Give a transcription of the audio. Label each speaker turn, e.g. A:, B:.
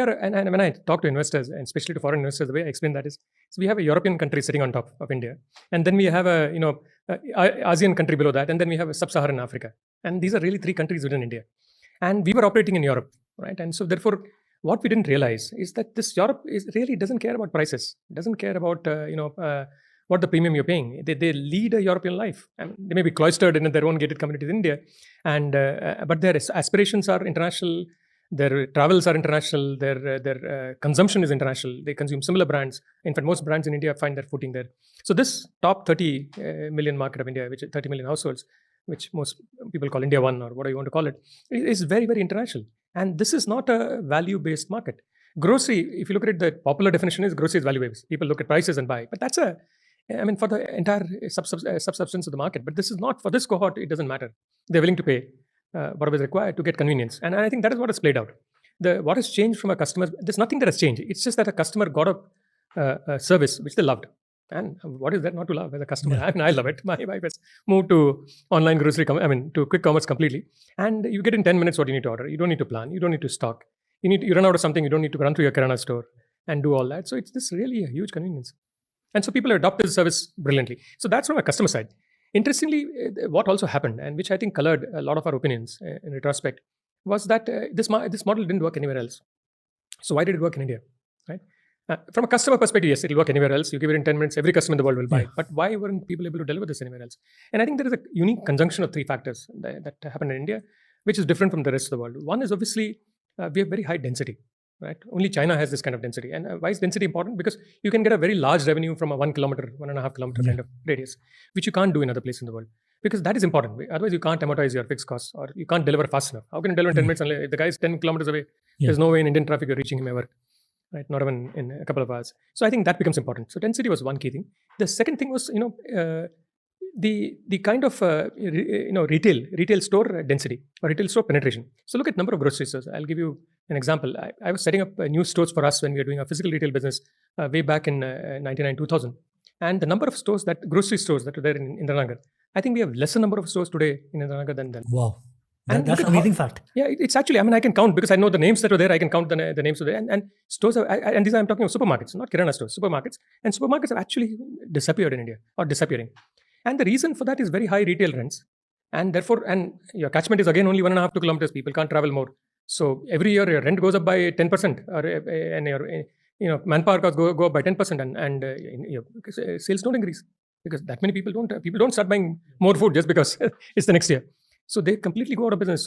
A: and when I talk to investors, and especially to foreign investors, the way I explain that is, so we have a European country sitting on top of India, and then we have a ASEAN country below that, and then we have a sub-Saharan Africa, and these are really three countries within India, and we were operating in Europe, right? And so therefore, what we didn't realize is that this Europe really doesn't care about prices, doesn't care about what the premium you're paying. They lead a European life, and they may be cloistered in their own gated communities in India, and but their aspirations are international. Their travels are international. Their consumption is international. They consume similar brands. In fact, most brands in India find their footing there. So this top 30 million market of India, which is 30 million households, which most people call India One or whatever you want to call it, is very, very international. And this is not a value-based market. Grocery, if you look at it, the popular definition is grocery is value-based. People look at prices and buy. But that's for the entire subsubstance of the market. But this is not, for this cohort, it doesn't matter. They're willing to pay whatever is required to get convenience. And I think that is what has played out. What has changed from a customer, there's nothing that has changed. It's just that a customer got a service which they loved. And what is that not to love as a customer? Yeah. I mean, I love it. My wife has moved to online grocery, to quick commerce completely. And you get in 10 minutes what you need to order. You don't need to plan. You don't need to stock. You run out of something. You don't need to run to your Kirana store and do all that. So it's this really a huge convenience. And so people have adopted the service brilliantly. So that's from a customer side. Interestingly, what also happened, and which I think colored a lot of our opinions in retrospect, was that this model didn't work anywhere else. So why did it work in India, right? From a customer perspective, yes, it'll work anywhere else. You give it in 10 minutes, every customer in the world will buy. Yeah. But why weren't people able to deliver this anywhere else? And I think there is a unique conjunction of three factors that happen in India, which is different from the rest of the world. One is obviously we have very high density, right? Only China has this kind of density. And why is density important? Because you can get a very large revenue from a 1 kilometer, 1.5 kilometer kind of radius, which you can't do in other places in the world. Because that is important. Otherwise, you can't amortize your fixed costs, or you can't deliver fast enough. How can you deliver in 10 minutes? If the guy is 10 kilometers away, there's no way in Indian traffic you're reaching him ever. Right, not even in a couple of hours. So I think that becomes important. So density was one key thing. The second thing was, the kind of retail store density or retail store penetration. So look at number of grocery stores. I'll give you an example. I was setting up new stores for us when we were doing a physical retail business way back in 99, 2000. And the number of stores grocery stores that were there in Indiranagar, I think we have lesser number of stores today in Indiranagar than then.
B: Wow. That's an amazing fact.
A: Yeah, it's actually, I can count because I know the names that were there. I can count the names that were there. And stores, and these I'm talking of supermarkets, not Kirana stores, supermarkets. And supermarkets have actually disappeared in India, or disappearing. And the reason for that is very high retail rents. And therefore, and your catchment is again only 1.5 to 2 kilometers. People can't travel more. So every year your rent goes up by 10%, and your manpower costs go up by 10%, and your sales don't increase because that many people don't start buying more food just because it's the next year. So they completely go out of business.